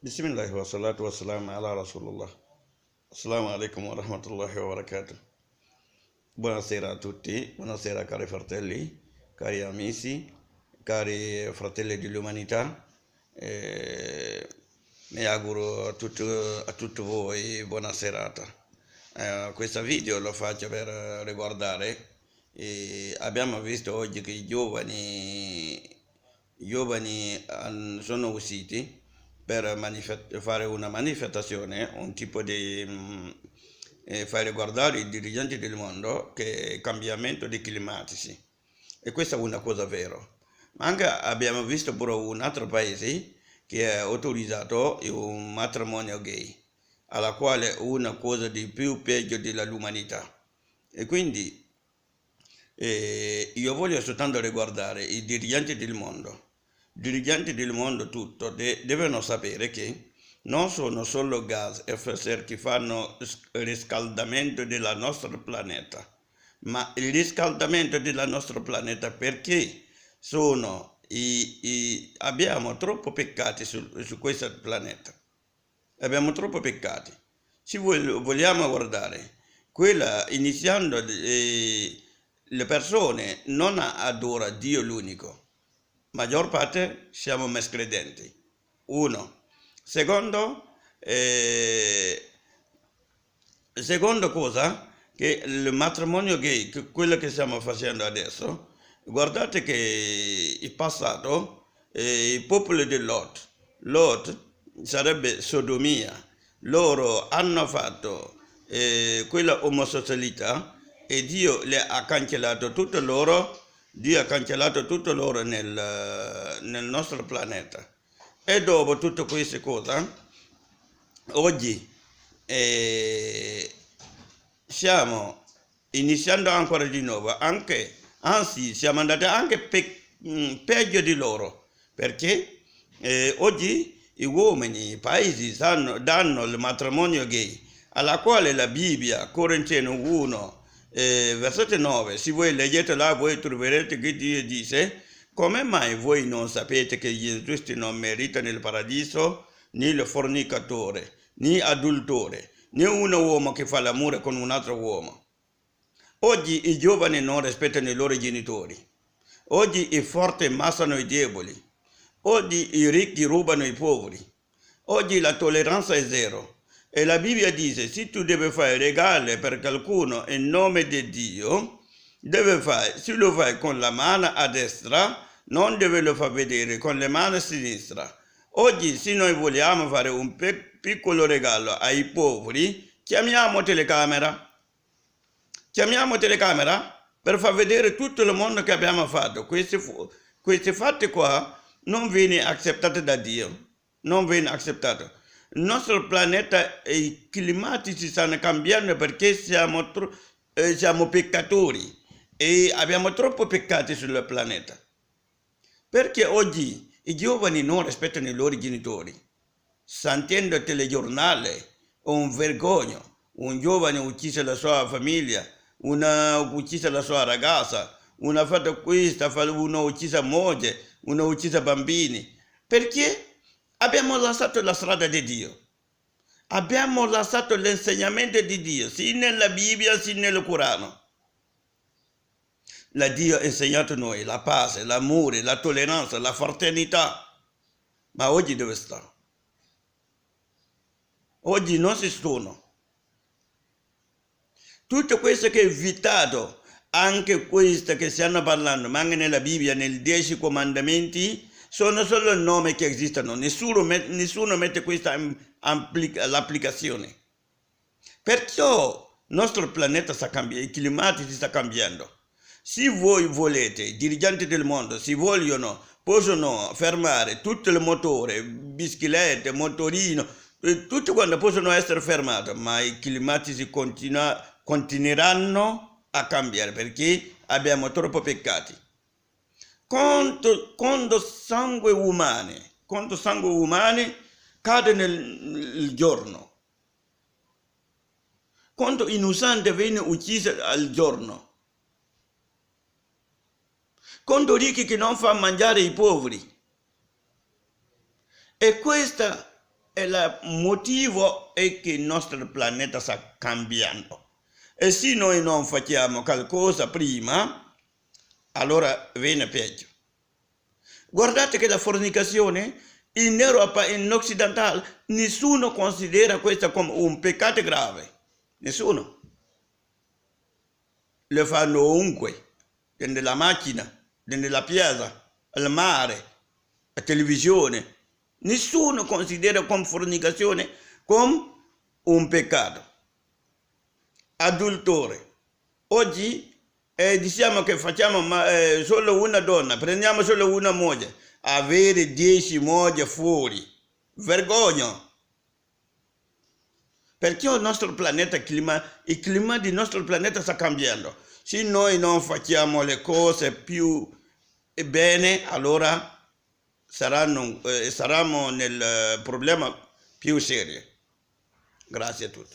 Bismillah wa salatu wa salam ala Rasulullah. Assalamu alaikum wa rahmatullahi wa barakatuh. Buonasera a tutti, buonasera cari fratelli, cari amici, cari fratelli dell'umanità. Mi auguro a tutti voi buona serata. Questo video lo faccio per riguardare. Abbiamo visto oggi che i giovani sono usciti per fare una manifestazione, un tipo di far riguardare i dirigenti del mondo che è cambiamento dei climatici. E questa è una cosa vera. Ma anche abbiamo visto pure un altro paese che ha autorizzato un matrimonio gay, alla quale è una cosa di più peggio dell'umanità. E quindi io voglio soltanto riguardare i dirigenti del mondo. I dirigenti del mondo tutto devono sapere che non sono solo gas e effetti che fanno riscaldamento del nostro pianeta, ma il riscaldamento del nostro pianeta perché abbiamo troppo peccati su questo pianeta. Abbiamo troppo peccati. Se vogliamo guardare, iniziando le persone non adorano Dio l'unico. Maggior parte siamo miscredenti. Uno. Secondo cosa, che il matrimonio gay, quello che stiamo facendo adesso, guardate che in passato il popolo di Lot sarebbe sodomia, loro hanno fatto quella omosessualità e Dio le ha cancellato tutto loro. Dio ha cancellato tutto loro nel nostro pianeta. E dopo tutte queste cose, oggi stiamo iniziando ancora di nuovo, anzi siamo andati anche peggio di loro, perché oggi gli uomini, i paesi danno il matrimonio gay, alla quale la Bibbia, Corintiano 1, versetto 9, se voi leggete là voi troverete che Dio dice: come mai voi non sapete che gli giusti non meritano il paradiso, né il fornicatore, né adultore, né un uomo che fa l'amore con un altro uomo? Oggi i giovani non rispettano i loro genitori, oggi i forti ammazzano i deboli, oggi i ricchi rubano i poveri, oggi la tolleranza è zero. E la Bibbia dice: se tu devi fare regali per qualcuno in nome di Dio, se lo fai con la mano a destra, non devi lo far vedere con le mani a sinistra. Oggi, se noi vogliamo fare un piccolo regalo ai poveri, chiamiamo telecamera per far vedere tutto il mondo che abbiamo fatto. Questi fatti qua non vengono accettati da Dio, non vengono accettati. Il nostro pianeta e i climatici stanno cambiando perché siamo peccatori e abbiamo troppo peccati sul pianeta. Perché oggi i giovani non rispettano i loro genitori. Sentendo il telegiornale, un vergogno. Un giovane uccise la sua famiglia, una uccise la sua ragazza, una ha fatto questo, una uccisa moglie, una uccisa bambini. Perché? Abbiamo lasciato la strada di Dio. Abbiamo lasciato l'insegnamento di Dio, sia nella Bibbia sia nel Corano. Dio ha insegnato a noi la pace, l'amore, la tolleranza, la fraternità. Ma oggi dove sta? Oggi non si sono. Tutto questo che è vietato, anche questo che stiamo parlando, ma anche nella Bibbia, nei 10 comandamenti, sono solo nomi che esistono, nessuno mette questa all'applicazione. Perciò il nostro pianeta sta cambiando, i climatici sta cambiando. Se voi volete, i dirigenti del mondo, se vogliono, possono fermare tutto il motore, biciclette, motorino, tutto quanto possono essere fermati, ma i climatici continueranno a cambiare perché abbiamo troppo peccati. Quando sangue umano cade nel giorno, quando innocente viene ucciso al giorno, quando ricchi che non fa mangiare i poveri. E questa il motivo è che il nostro pianeta sta cambiando. E se noi non facciamo qualcosa prima, allora viene peggio. Guardate che la fornicazione in Europa e in occidentale nessuno considera questo come un peccato grave. Nessuno. Lo fanno ovunque, nella macchina, nella piazza, al mare, a televisione. Nessuno considera come fornicazione come un peccato. Adultore. Oggi diciamo che facciamo solo una donna, prendiamo solo una moglie, avere 10 mogli fuori. Vergogna. Perché il nostro pianeta, il clima del nostro pianeta sta cambiando. Se noi non facciamo le cose più bene, allora saremo nel problema più serio. Grazie a tutti.